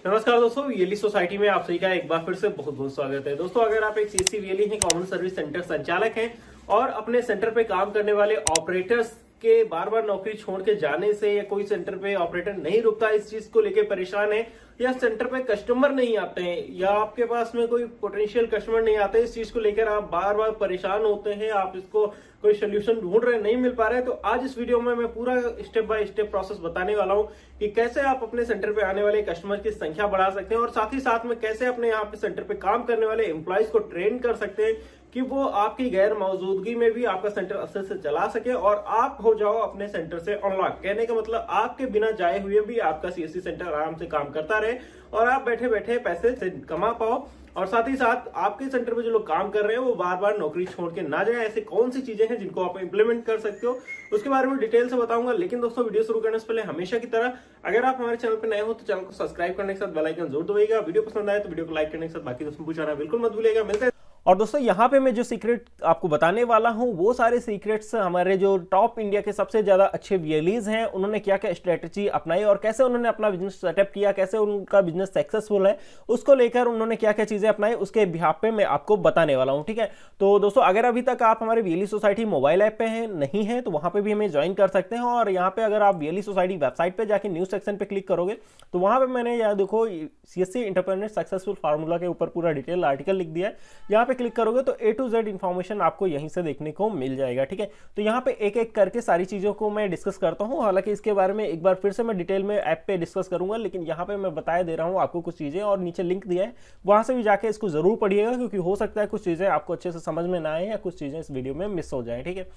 नमस्कार दोस्तों, VLE society में आप सभी का एक बार फिर से बहुत बहुत स्वागत है। दोस्तों, अगर आप एक सीएससी वीएलई हैं, कॉमन सर्विस सेंटर संचालक हैं और अपने सेंटर पे काम करने वाले ऑपरेटर्स के बार बार नौकरी छोड़ के जाने से या कोई सेंटर पे ऑपरेटर नहीं रुकता, इस चीज को लेके परेशान है, या सेंटर पे कस्टमर नहीं आते हैं, या आपके पास में कोई पोटेंशियल कस्टमर नहीं आते, इस चीज को लेकर आप बार बार परेशान होते हैं, आप इसको कोई सोल्यूशन ढूंढ रहे नहीं मिल पा रहा है, तो आज इस वीडियो में मैं पूरा स्टेप बाय स्टेप प्रोसेस बताने वाला हूं कि कैसे आप अपने सेंटर पे आने वाले कस्टमर की संख्या बढ़ा सकते हैं और साथ ही साथ में कैसे अपने यहाँ पे सेंटर पे काम करने वाले एम्प्लॉयज को ट्रेन कर सकते हैं कि वो आपकी गैर मौजूदगी में भी आपका सेंटर अच्छे से चला सके और आप हो जाओ अपने सेंटर से अनलॉक। कहने का मतलब आपके बिना जाए हुए भी आपका सीएससी सेंटर आराम से काम करता रहे और आप बैठे बैठे पैसे से कमा पाओ, और साथ ही साथ आपके सेंटर पे जो लोग काम कर रहे हैं वो बार बार नौकरी छोड़ के ना जाए। ऐसे कौन सी चीजें हैं जिनको आप इंप्लीमेंट कर सकते हो, उसके बारे में डिटेल से बताऊंगा। लेकिन दोस्तों, वीडियो शुरू करने से पहले हमेशा की तरह अगर आप हमारे चैनल पर नए हो तो चैनल को सब्सक्राइब करने के साथ बेल आइकन जरूर दबाइएगा। वीडियो पसंद आए तो वीडियो को लाइक करने के साथ बाकी दोस्तों पूछना बिल्कुल मत भूलिएगा। मिलते हैं। और दोस्तों, यहाँ पे मैं जो सीक्रेट आपको बताने वाला हूँ वो सारे सीक्रेट्स हमारे जो टॉप इंडिया के सबसे ज्यादा अच्छे वीएलईज हैं उन्होंने क्या क्या स्ट्रेटेजी अपनाई और कैसे उन्होंने अपना बिजनेस सेटअप किया, कैसे उनका बिजनेस सक्सेसफुल है, उसको लेकर उन्होंने क्या क्या चीजें अपनाई, उसके बिहाफ पे मैं आपको बताने वाला हूँ। ठीक है, तो दोस्तों, अगर अभी तक आप हमारे वीएलई सोसाइटी मोबाइल ऐप पे हैं नहीं है तो वहां पे भी हमें ज्वाइन कर सकते हैं। और यहाँ पे अगर आप वीएलई सोसाइटी वेबसाइट पे जाके न्यूज सेक्शन पे क्लिक करोगे तो वहां पे मैंने यहाँ देखो सीएससी एंटरप्रेन्योर सक्सेसफुल फार्मूला के ऊपर पूरा डिटेल आर्टिकल लिख दिया है। यहाँ पे क्लिक करोगे तो A to Z इंफॉर्मेशन आपको यहीं से देखने को मिल जाएगा। ठीक है, तो यहाँ पे एक एक करके सारी चीजों को मैं डिस्कस करता हूँ। हालांकि इसके बारे में एक बार फिर से मैं डिटेल में ऐप पे डिस्कस करूंगा, लेकिन यहाँ पे मैं बताया दे रहा हूँ आपको कुछ चीजें, और नीचे लिंक दिया है वहां से भी जाके इसको जरूर पढ़िएगा, क्योंकि हो सकता है कुछ चीजें आपको अच्छे से समझ में ना आए या कुछ चीजें इस वीडियो में मिस हो जाए। ठीक है,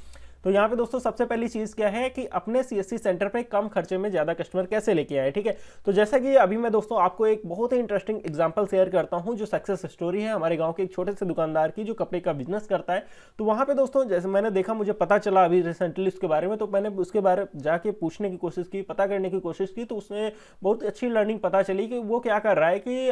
तो यहाँ पे दोस्तों सबसे पहली चीज क्या है कि अपने सीएससी सेंटर पे कम खर्चे में ज्यादा कस्टमर कैसे लेके आए। ठीक है, तो जैसा कि अभी मैं दोस्तों आपको एक बहुत ही इंटरेस्टिंग एग्जांपल शेयर करता हूँ जो सक्सेस स्टोरी है हमारे गांव के एक छोटे से दुकानदार की जो कपड़े का बिजनेस करता है। तो वहां पे दोस्तों जैसे मैंने देखा, मुझे पता चला अभी रिसेंटली उसके बारे में, तो मैंने उसके बारे में जाके पूछने की कोशिश की, पता करने की कोशिश की, तो उसने बहुत अच्छी लर्निंग पता चली कि वो क्या कर रहा है कि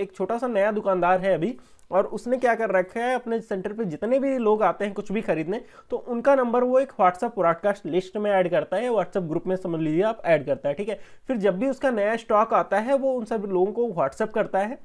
एक छोटा सा नया दुकानदार है अभी, और उसने क्या कर रखा है अपने सेंटर पे जितने भी लोग आते हैं कुछ भी खरीदने, तो उनका नंबर वो एक व्हाट्सएप ब्रॉडकास्ट लिस्ट में ऐड करता है, व्हाट्सएप ग्रुप में समझ लीजिए आप ऐड करता है। ठीक है, फिर जब भी उसका नया स्टॉक आता है वो उन सब लोगों को व्हाट्सएप करता है,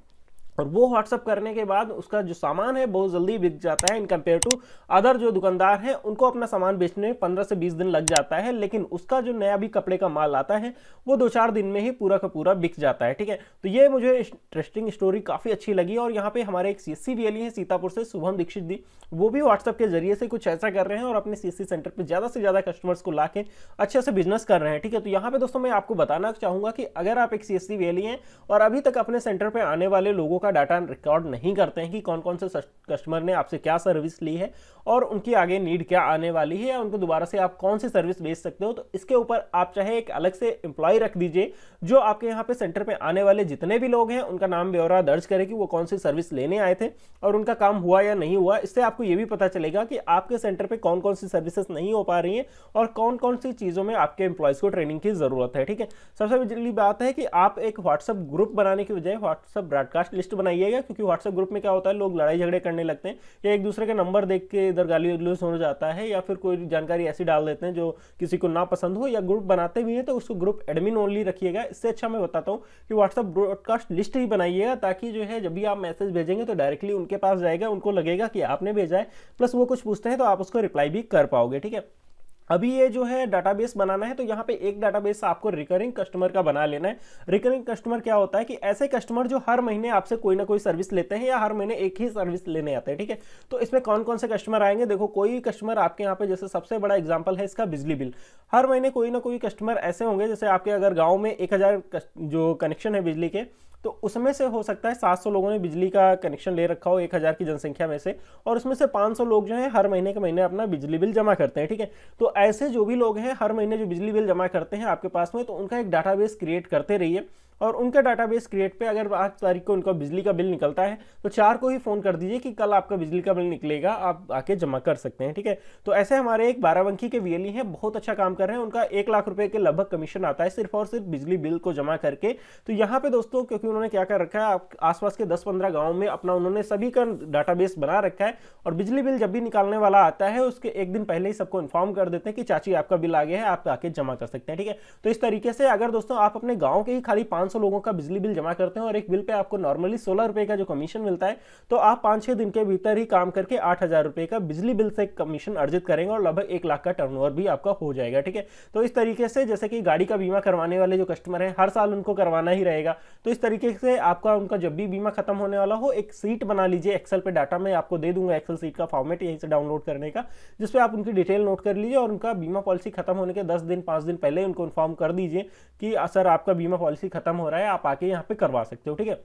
और वो व्हाट्सएप करने के बाद उसका जो सामान है बहुत जल्दी बिक जाता है इन कंपेयर टू अदर जो दुकानदार हैं उनको अपना सामान बेचने में 15 से 20 दिन लग जाता है, लेकिन उसका जो नया भी कपड़े का माल आता है वो 2-4 दिन में ही पूरा का पूरा बिक जाता है। ठीक है, तो ये मुझे इंटरेस्टिंग स्टोरी काफी अच्छी लगी। और यहाँ पे हमारे एक सीएससी वीएलई है सीतापुर से, शुभम दीक्षित जी, वो भी व्हाट्सएप के जरिए से कुछ ऐसा कर रहे हैं और अपने सीएससी सेंटर पर ज्यादा से ज्यादा कस्टमर्स को लाके अच्छे से बिजनेस कर रहे हैं। ठीक है, तो यहाँ पे दोस्तों मैं आपको बताना चाहूंगा कि अगर आप एक सीएससी वीएलई हैं और अभी तक अपने सेंटर पर आने वाले लोगों का डाटा रिकॉर्ड नहीं करते हैं कि कौन कौन से कस्टमर ने आपसे क्या सर्विस ली है और उनकी आगे नीड क्या आने वाली है, या उनको दोबारा से आप कौन सी सर्विस बेच सकते हो, तो इसके ऊपर आप चाहे एक अलग से एम्प्लॉय रख दीजिए जो आपके यहाँ पे सेंटर पे आने वाले जितने भी लोग हैं उनका नाम ब्यौरा दर्ज करे कि वो कौन सी सर्विस लेने आए थे और उनका काम हुआ या नहीं हुआ। इससे आपको ये भी पता चलेगा कि आपके सेंटर पे कौन कौन सी सर्विसेज नहीं हो पा रही हैं और कौन कौन सी चीजों में आपके एम्प्लॉयज को ट्रेनिंग की जरूरत है। ठीक है, सबसे बड़ी बात है कि आप एक व्हाट्सएप ग्रुप बनाने की बजाय व्हाट्सएप ब्रॉडकास्ट लिस्ट बनाइएगा, क्योंकि व्हाट्सएप ग्रुप में क्या होता है, लोग लड़ाई झगड़े करने लगते हैं या एक दूसरे का नंबर देख के इधर गाली गलौज हो जाता है, या फिर कोई जानकारी ऐसी डाल देते हैं जो किसी को ना पसंद हो, या ग्रुप बनाते भी हैं तो उसको ग्रुप एडमिन ओनली रखिएगा। इससे अच्छा मैं बताता हूं कि व्हाट्सएप ब्रॉडकास्ट लिस्ट ही बनाइएगा, ताकि जो है जब भी आप मैसेज भेजेंगे तो डायरेक्टली उनके पास जाएगा, उनको लगेगा कि आपने भेजा है, प्लस वो कुछ पूछते हैं तो आप उसको रिप्लाई भी कर पाओगे। ठीक है, अभी ये जो है डाटाबेस बनाना है, तो यहाँ पे एक डाटाबेस आपको रिकरिंग कस्टमर का बना लेना है। रिकरिंग कस्टमर क्या होता है कि ऐसे कस्टमर जो हर महीने आपसे कोई ना कोई सर्विस लेते हैं या हर महीने एक ही सर्विस लेने आते हैं। ठीक है, तो इसमें कौन कौन से कस्टमर आएंगे, देखो कोई कस्टमर आपके यहाँ पे, जैसे सबसे बड़ा एग्जाम्पल है इसका बिजली बिल, हर महीने कोई ना कोई कस्टमर ऐसे होंगे, जैसे आपके अगर गाँव में 1000 जो कनेक्शन है बिजली के, तो उसमें से हो सकता है 700 लोगों ने बिजली का कनेक्शन ले रखा हो 1000 की जनसंख्या में से, और उसमें से 500 लोग जो है हर महीने के महीने अपना बिजली बिल जमा करते हैं। ठीक है, तो ऐसे जो भी लोग हैं हर महीने जो बिजली बिल जमा करते हैं आपके पास में, तो उनका एक डाटाबेस क्रिएट करते रहिए, और उनके डाटाबेस क्रिएट पे अगर 8 तारीख को उनका बिजली का बिल निकलता है तो 4 को ही फोन कर दीजिए कि कल आपका बिजली का बिल निकलेगा, आप आके जमा कर सकते हैं। ठीक है, तो ऐसे हमारे एक बाराबंकी के वीएलई हैं, बहुत अच्छा काम कर रहे हैं, उनका 1 लाख रुपए के लगभग कमीशन आता है सिर्फ और सिर्फ बिजली बिल को जमा करके। तो यहाँ पे दोस्तों, क्योंकि उन्होंने क्या कर रखा है, आसपास के 10-15 गाँव में अपना उन्होंने सभी का डाटाबेस बना रखा है, और बिजली बिल जब भी निकालने वाला आता है उसके एक दिन पहले ही सबको इन्फॉर्म कर देते हैं कि चाची आपका बिल आ गया है, आप आके जमा कर सकते हैं। ठीक है, तो इस तरीके से अगर दोस्तों आप अपने गाँव के ही खाली 500 लोगों का बिजली बिल जमा करते हैं और एक बिल पे आपको नॉर्मली 16 रुपए का जो कमीशन मिलता है, तो आप 5-6 दिन के भीतर ही काम करके 8,000 रुपए का बिजली बिल से कमीशन अर्जित करेंगे और लगभग 1 लाख का टर्नओवर भी आपका हो जाएगा। ठीक है, तो इस तरीके से जैसे कि गाड़ी का बीमा करवाने वाले जो कस्टमर हैं हर साल उनको करवाना ही रहेगा, तो इस तरीके से आपका उनका जब भी बीमा खत्म होने वाला हो एक सीट बना लीजिए। एक्सेल पे डाटा मैं आपको दे दूंगा, एक्सेल सीट का फॉर्मेट यहीं से डाउनलोड करने का, जिसपे आप उनकी डिटेल नोट कर लीजिए और उनका बीमा पॉलिसी खत्म होने के 10 दिन 5 दिन पहले उनको इन्फॉर्म कर दीजिए कि सर आपका बीमा पॉलिसी खत्म हो रहा है, आप आके यहाँ पे करवा सकते हो। ठीक है,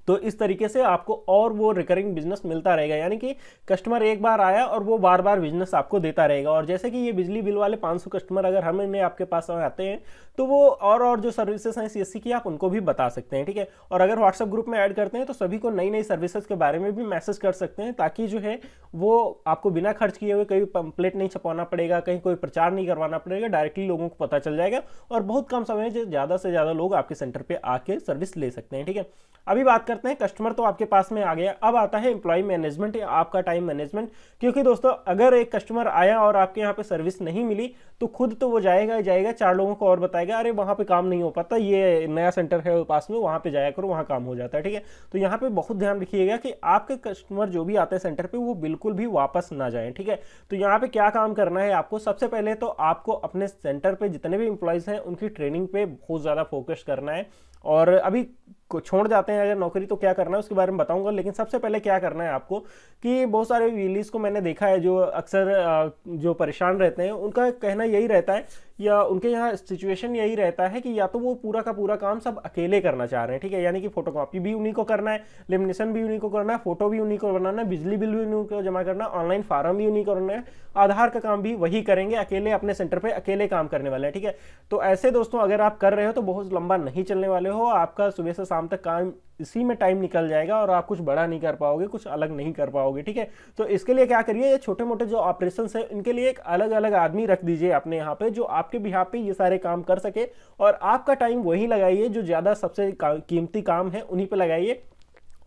तो इस तरीके से आपको और वो रिकरिंग बिजनेस मिलता रहेगा, यानी कि कस्टमर एक बार आया और वो बार बार बिजनेस आपको देता रहेगा। और जैसे कि ये बिजली बिल वाले 500 कस्टमर अगर हम इन्हें आपके पास आते हैं तो वो और जो सर्विसेज हैं सीएससी की आप उनको भी बता सकते हैं। ठीक है, और अगर व्हाट्सएप ग्रुप में ऐड करते हैं तो सभी को नई नई सर्विसेज के बारे में भी मैसेज कर सकते हैं, ताकि जो है वो आपको बिना खर्च किए हुए कहीं पंपलेट नहीं छपवाना पड़ेगा, कहीं कोई प्रचार नहीं करवाना पड़ेगा, डायरेक्टली लोगों को पता चल जाएगा और बहुत कम समय में ज़्यादा से ज़्यादा लोग आपके सेंटर पर आके सर्विस ले सकते हैं। ठीक है, अभी बात करते हैं कस्टमर तो आपके पास में आ गया, अब आता है एम्प्लॉय मैनेजमेंट या आपका टाइम मैनेजमेंट। क्योंकि दोस्तों अगर एक कस्टमर आया और आपके यहाँ पे सर्विस नहीं मिली तो खुद तो वो जाएगा ही जाएगा, 4 लोगों को और बताएगा अरे वहां पे काम नहीं हो पाता, ये नया सेंटर है पास में, वहां पे जाया करो, वहां काम हो जाता है। ठीक है, तो यहाँ पे बहुत ध्यान रखिएगा कि आपके कस्टमर जो भी आते हैं सेंटर पे वो बिल्कुल भी वापस ना जाए। ठीक है, तो यहाँ पे क्या काम करना है आपको, सबसे पहले तो आपको अपने सेंटर पे जितने भी एम्प्लॉयज हैं उनकी ट्रेनिंग पे बहुत ज्यादा फोकस करना है। और अभी छोड़ जाते हैं अगर नौकरी तो क्या करना है उसके बारे में बताऊंगा, लेकिन सबसे पहले क्या करना है आपको कि बहुत सारे वीलीज को मैंने देखा है जो अक्सर जो परेशान रहते हैं, उनका कहना यही रहता है या उनके यहाँ सिचुएशन यही रहता है कि या तो वो पूरा का पूरा काम सब अकेले करना चाह रहे हैं। ठीक है, यानी कि फोटोकॉपी भी उन्हीं को करना है, लेमिनेशन भी उन्हीं को करना है, फोटो भी उन्हीं को बनाना है, बिजली बिल भी उन्हीं को जमा करना है, ऑनलाइन फार्म भी उन्हीं को करना है, आधार का काम भी वही करेंगे, अकेले अपने सेंटर पे अकेले काम करने वाले हैं। ठीक है, तो ऐसे दोस्तों अगर आप कर रहे हो तो बहुत लंबा नहीं चलने वाले हो, आपका सुबह से शाम तक काम इसी में टाइम निकल जाएगा और आप कुछ बड़ा नहीं कर पाओगे, कुछ अलग नहीं कर पाओगे। ठीक है, तो इसके लिए क्या करिए, ये छोटे मोटे जो ऑपरेशंस है इनके लिए एक अलग अलग आदमी रख दीजिए अपने यहाँ पे, जो आपके बिहाफ पे ये सारे काम कर सके और आपका टाइम वही लगाइए, जो ज्यादा सबसे कीमती काम है उन्हीं पे लगाइए।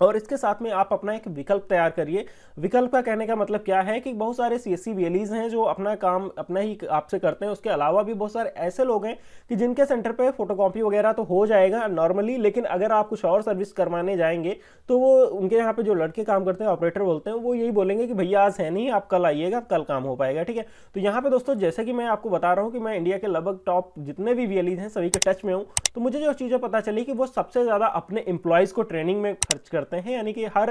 और इसके साथ में आप अपना एक विकल्प तैयार करिए। विकल्प का कहने का मतलब क्या है कि बहुत सारे सीएससी वीएलईज हैं जो अपना काम अपना ही आपसे करते हैं, उसके अलावा भी बहुत सारे ऐसे लोग हैं कि जिनके सेंटर पे फोटोकॉपी वगैरह तो हो जाएगा नॉर्मली, लेकिन अगर आप कुछ और सर्विस करवाने जाएंगे तो वो उनके यहाँ पे जो लड़के काम करते हैं, ऑपरेटर बोलते हैं, वो यही बोलेंगे कि भैया आज है नहीं, आप कल आइएगा, कल काम हो पाएगा। ठीक है, तो यहाँ पे दोस्तों जैसे कि मैं आपको बता रहा हूँ कि मैं इंडिया के लगभग टॉप जितने भी वीएलईज हैं सभी के टच में हूँ, तो मुझे जो चीज़ें पता चली कि वो सबसे ज़्यादा अपने एम्प्लॉयज़ को ट्रेनिंग में खर्च करते हैं, यानी कि हर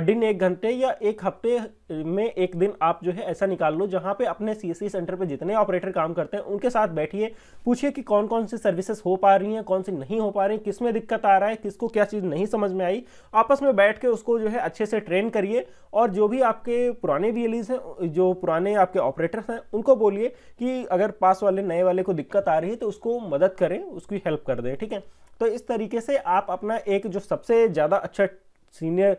दिन 1 घंटे या 1 हफ्ते में 1 दिन आप जो है ऐसा निकाल लो जहां पे अपने सीएससी सेंटर पे जितने ऑपरेटर काम करते हैं उनके साथ बैठिए, पूछिए कि कौन कौन सी सर्विसेज हो पा रही हैं, कौन सी नहीं हो पा रही, किस में दिक्कत आ रहा है, किसको क्या चीज़ नहीं समझ में आई, आपस में बैठ के उसको जो है अच्छे से ट्रेन करिए। और जो भी आपके पुराने वीएलईज हैं, जो पुराने आपके ऑपरेटर्स हैं, उनको बोलिए कि अगर पास वाले नए वाले को दिक्कत आ रही है तो उसको मदद करें, उसकी हेल्प कर दें। ठीक है, तो इस तरीके से आप अपना एक जो सबसे ज़्यादा अच्छा सीनियर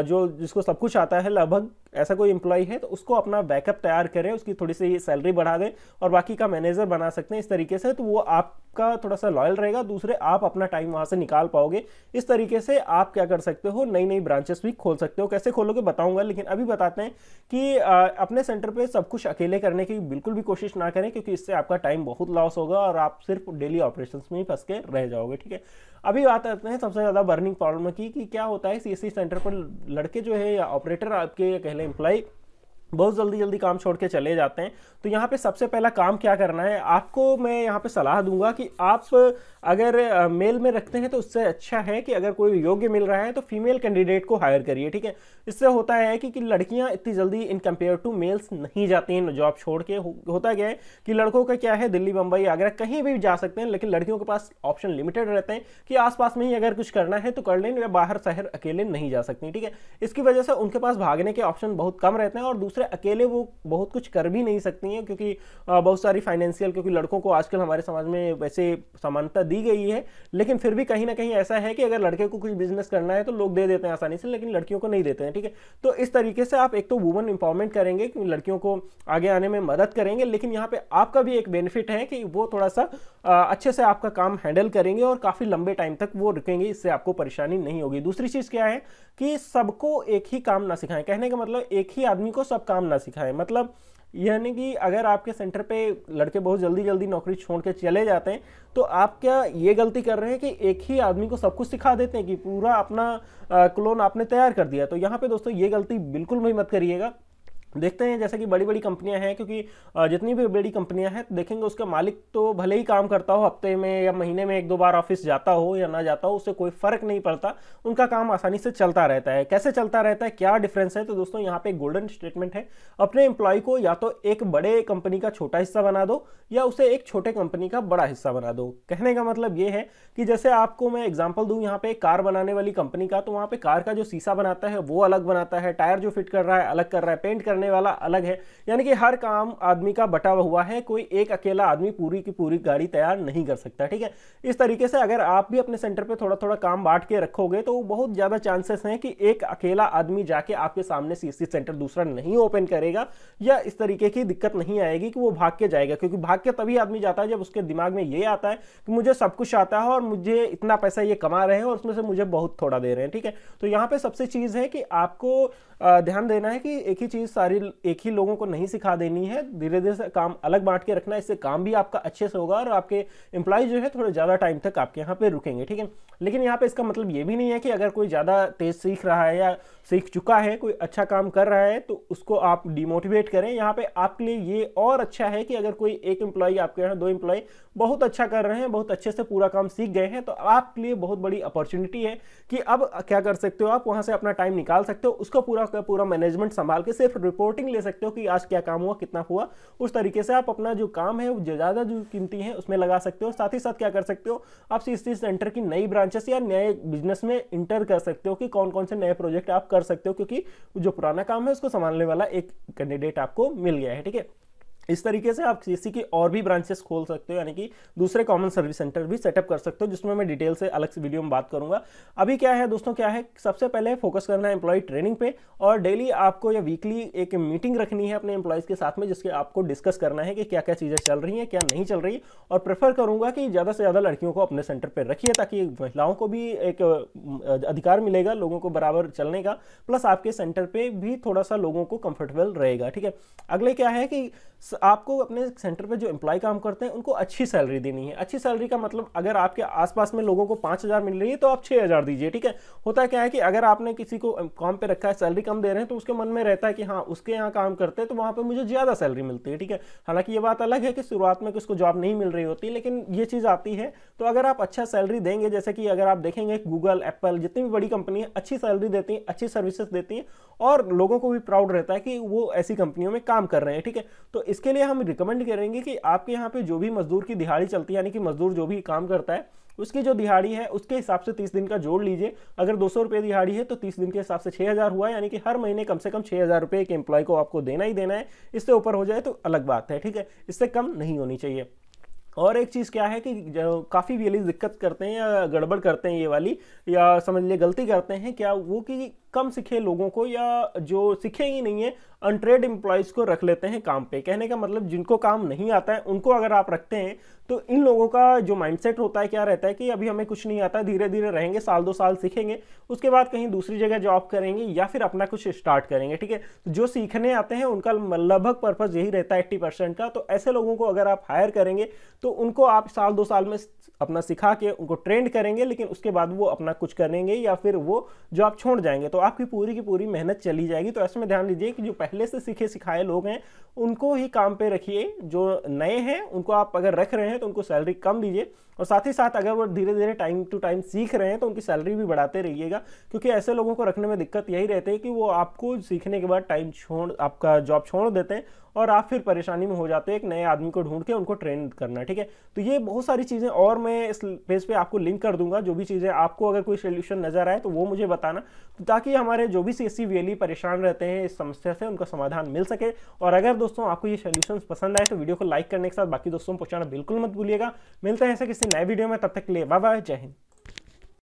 जो जिसको सब कुछ आता है लगभग, ऐसा कोई एम्प्लॉय है तो उसको अपना बैकअप तैयार करें, उसकी थोड़ी सी सैलरी बढ़ा दें और बाकी का मैनेजर बना सकते हैं इस तरीके से, तो वो आपका थोड़ा सा लॉयल रहेगा, दूसरे आप अपना टाइम वहां से निकाल पाओगे। इस तरीके से आप क्या कर सकते हो, नई नई ब्रांचेस भी खोल सकते हो। कैसे खोलोगे बताऊंगा, लेकिन अभी बताते हैं कि अपने सेंटर पे सब कुछ अकेले करने की बिल्कुल भी कोशिश ना करें, क्योंकि इससे आपका टाइम बहुत लॉस होगा और आप सिर्फ डेली ऑपरेशन में ही फंस के रह जाओगे। ठीक है, अभी बात करते हैं सबसे ज्यादा बर्निंग प्रॉब्लम की कि क्या होता है सीएससी सेंटर पर लड़के जो है या ऑपरेटर आपके कह लें एम्प्लॉय बहुत जल्दी जल्दी काम छोड़ के चले जाते हैं। तो यहाँ पे सबसे पहला काम क्या करना है आपको, मैं यहाँ पे सलाह दूंगा कि आप अगर मेल में रखते हैं तो उससे अच्छा है कि अगर कोई योग्य मिल रहा है तो फीमेल कैंडिडेट को हायर करिए। ठीक है, इससे होता है कि लड़कियां इतनी जल्दी इन कंपेयर टू मेल्स नहीं जाती हैं जॉब छोड़ के। होता क्या है कि लड़कों का क्या है, दिल्ली बंबई आगरा कहीं भी जा सकते हैं, लेकिन लड़कियों के पास ऑप्शन लिमिटेड रहते हैं कि आसपास में ही अगर कुछ करना है तो कर लें, या बाहर शहर अकेले नहीं जा सकती। ठीक है, इसकी वजह से उनके पास भागने के ऑप्शन बहुत कम रहते हैं और दूसरे अकेले वो बहुत कुछ कर भी नहीं सकती हैं, क्योंकि बहुत सारी फाइनेंशियल, क्योंकि लड़कों को आजकल हमारे समाज में वैसे समानता दी गई है, लेकिन फिर भी कहीं ना कहीं ऐसा है कि अगर लड़के को कुछ बिजनेस करना है तो लोग दे देते हैं आसानी से, लेकिन लड़कियों को नहीं देते हैं। ठीक है, तो इस तरीके से आप एक तो वुमन एम्पावरमेंट करेंगे कि लड़कियों को आगे आने में मदद करेंगे, लेकिन यहाँ पे आपका भी एक बेनिफिट है कि वो थोड़ा सा अच्छे से आपका काम हैंडल करेंगे और काफी लंबे टाइम तक वो रुकेंगे, इससे आपको परेशानी नहीं होगी। दूसरी चीज क्या है कि सबको एक ही काम ना सिखाएं, कहने का मतलब एक ही आदमी को सब काम ना सिखाएं। मतलब यानी कि अगर आपके सेंटर पे लड़के बहुत जल्दी जल्दी नौकरी छोड़ के चले जाते हैं तो आप क्या ये गलती कर रहे हैं कि एक ही आदमी को सब कुछ सिखा देते हैं कि पूरा अपना क्लोन आपने तैयार कर दिया। तो यहाँ पे दोस्तों ये गलती बिल्कुल भी मत करिएगा। देखते हैं जैसे कि बड़ी बड़ी कंपनियां हैं, क्योंकि जितनी भी बड़ी कंपनियां हैं तो देखेंगे उसका मालिक तो भले ही काम करता हो, हफ्ते में या महीने में 1-2 बार ऑफिस जाता हो या ना जाता हो, उससे कोई फर्क नहीं पड़ता, उनका काम आसानी से चलता रहता है। कैसे चलता रहता है, क्या डिफरेंस है? तो दोस्तों यहाँ पे गोल्डन स्टेटमेंट है, अपने एम्प्लॉय को या तो एक बड़े कंपनी का छोटा हिस्सा बना दो या उसे एक छोटे कंपनी का बड़ा हिस्सा बना दो। कहने का मतलब ये है कि जैसे आपको मैं एग्जांपल दूं यहाँ पे कार बनाने वाली कंपनी का, तो वहाँ पे कार का जो शीशा बनाता है वो अलग बनाता है, टायर जो फिट कर रहा है अलग कर रहा है, पेंट करने वाला अलग है, यानी कि हर काम आदमी का बटा हुआ है। कोई एक अकेला आदमी पूरी की पूरी गाड़ी तैयार नहीं कर सकता, ठीक है। इस तरीके से अगर आप भी अपने सेंटर पे थोड़ा थोड़ा काम बांट के रखोगे तो बहुत ज्यादा चांसेस हैं कि एक अकेला आदमी जाके आपके सामने सीएससी सेंटर दूसरा नहीं ओपन करेगा, या इस तरीके की दिक्कत नहीं आएगी कि वो भाग के जाएगा। क्योंकि भाग के तभी आदमी जाता है जब उसके दिमाग में ये आता है कि मुझे सब कुछ आता है और मुझे इतना पैसा ये कमा रहे हैं और उसमें से मुझे बहुत थोड़ा दे रहे हैं, ठीक है। तो यहाँ पे सबसे चीज है कि आपको ध्यान देना है कि एक ही चीज सारी एक ही लोगों को नहीं सिखा देनी है, धीरे धीरे से काम अलग बांट के रखना है। इससे काम भी आपका अच्छे से होगा और आपके एम्प्लॉय जो है थोड़े ज्यादा टाइम तक आपके यहाँ पे रुकेंगे, ठीक है। लेकिन यहाँ पे इसका मतलब ये भी नहीं है कि अगर कोई ज्यादा तेज सीख रहा है या सीख चुका है, कोई अच्छा काम कर रहा है, तो उसको आप डिमोटिवेट करें। यहाँ पे आपके लिए ये और अच्छा है कि अगर कोई एक एम्प्लॉय आपके यहाँ 2 एम्प्लॉय बहुत अच्छा कर रहे हैं, बहुत अच्छे से पूरा काम सीख गए हैं, तो आपके लिए बहुत बड़ी अपॉर्चुनिटी है कि अब क्या कर सकते हो, आप वहां से अपना टाइम निकाल सकते हो, उसको पूरा का पूरा मैनेजमेंट संभाल के सिर्फ रिपोर्टिंग ले सकते हो कि आज क्या काम हुआ, कितना हुआ। उस तरीके से आप अपना जो काम है वो ज्यादा जो कीमती है उसमें लगा सकते हो। साथ ही साथ क्या कर सकते हो, आप सीएससी सेंटर की नई ब्रांचेस या नए बिजनेस में इंटर कर सकते हो कि कौन कौन से नए प्रोजेक्ट आप कर सकते हो, क्योंकि जो पुराना काम है उसको संभालने वाला एक कैंडिडेट आपको मिल गया है, ठीक है। इस तरीके से आप सीएससी की और भी ब्रांचेस खोल सकते हो, यानी कि दूसरे कॉमन सर्विस सेंटर भी सेटअप कर सकते हो, जिसमें मैं डिटेल से अलग से वीडियो में बात करूंगा। अभी क्या है दोस्तों, क्या है, सबसे पहले फोकस करना है एम्प्लॉय ट्रेनिंग पे, और डेली आपको या वीकली एक मीटिंग रखनी है अपने एम्प्लॉयज के साथ में, जिसके आपको डिस्कस करना है कि क्या क्या चीजें चल रही हैं, क्या नहीं चल रही। और प्रेफर करूंगा कि ज्यादा से ज्यादा लड़कियों को अपने सेंटर पर रखिए, ताकि महिलाओं को भी एक अधिकार मिलेगा लोगों को बराबर चलने का, प्लस आपके सेंटर पे भी थोड़ा सा लोगों को कंफर्टेबल रहेगा, ठीक है। अगले क्या है कि आपको अपने सेंटर पे जो एम्प्लॉय काम करते हैं उनको अच्छी सैलरी देनी है। अच्छी सैलरी का मतलब, अगर आपके आसपास में लोगों को 5,000 मिल रही है तो आप 6,000 दीजिए, ठीक है। होता क्या है कि अगर आपने किसी को काम पे रखा है, सैलरी कम दे रहे हैं, तो उसके मन में रहता है कि हाँ उसके यहाँ काम करते हैं तो वहां पे मुझे ज्यादा सैलरी मिलती है, ठीक है। हालांकि ये बात अलग है कि शुरुआत में किसको जॉब नहीं मिल रही होती, लेकिन ये चीज आती है। तो अगर आप अच्छा सैलरी देंगे, जैसे कि अगर आप देखेंगे गूगल, एप्पल, जितनी भी बड़ी कंपनी है अच्छी सैलरी देती है, अच्छी सर्विसेज देती है, और लोगों को भी प्राउड रहता है कि वो ऐसी कंपनियों में काम कर रहे हैं, ठीक है। तो इसके लिए हम रिकमेंड करेंगे कि आपके यहाँ पे जो भी मजदूर की दिहाड़ी चलती है, यानी कि मजदूर जो भी काम करता है उसकी जो दिहाड़ी है उसके हिसाब से 30 दिन का जोड़ लीजिए। अगर 200 रुपये दिहाड़ी है तो 30 दिन के हिसाब से 6,000 हुआ, यानी कि हर महीने कम से कम 6,000 रुपये एक एम्प्लॉय को आपको देना ही देना है। इससे ऊपर हो जाए तो अलग बात है, ठीक है, इससे कम नहीं होनी चाहिए। और एक चीज क्या है कि काफी वीएलई दिक्कत करते हैं या गड़बड़ करते हैं ये वाली, या समझ लिए गलती करते हैं क्या वो, कि कम सीखे लोगों को या जो सीखे ही नहीं है अनट्रेड एम्प्लॉयज को रख लेते हैं काम पे। कहने का मतलब जिनको काम नहीं आता है उनको अगर आप रखते हैं तो इन लोगों का जो माइंडसेट होता है क्या रहता है कि अभी हमें कुछ नहीं आता, धीरे धीरे रहेंगे, 1-2 साल सीखेंगे, उसके बाद कहीं दूसरी जगह जॉब करेंगे या फिर अपना कुछ स्टार्ट करेंगे, ठीक है। जो सीखने आते हैं उनका लगभग पर्पज यही रहता है 80% का। तो ऐसे लोगों को अगर आप हायर करेंगे तो उनको आप 1-2 साल में अपना सिखा के उनको ट्रेंड करेंगे, लेकिन उसके बाद वो अपना कुछ करेंगे या फिर वो जॉब छोड़ जाएंगे, तो आपकी पूरी की पूरी मेहनत चली जाएगी। तो ऐसे में ध्यान दीजिए कि जो पहले से सीखे सिखाए लोग हैं उनको ही काम पे रखिए, जो नए हैं उनको आप अगर रख रहे हैं तो उनको सैलरी कम दीजिए, और साथ ही साथ अगर वो धीरे धीरे टाइम टू टाइम सीख रहे हैं तो उनकी सैलरी भी बढ़ाते रहिएगा। क्योंकि ऐसे लोगों को रखने में दिक्कत यही रहती है कि वो आपको सीखने के बाद आपका जॉब छोड़ देते हैं और आप फिर परेशानी में हो जाते हैं एक नए आदमी को ढूंढ के उनको ट्रेन करना, ठीक है। तो ये बहुत सारी चीजें, और मैं इस पेज पे आपको लिंक कर दूंगा, जो भी चीजें आपको अगर कोई सोल्यूशन नजर आए तो वो मुझे बताना, ताकि हमारे जो भी सीएससी वीएलई परेशान रहते हैं इस समस्या से उनका समाधान मिल सके। और अगर दोस्तों आपको ये सोल्यूशन पसंद आए तो वीडियो को लाइक करने के साथ बाकी दोस्तों को पहुंचाना बिल्कुल मत भूलिएगा। मिलते हैं ऐसे किसी नए वीडियो में, तब तक के लिए बाय बाय, जय हिंद।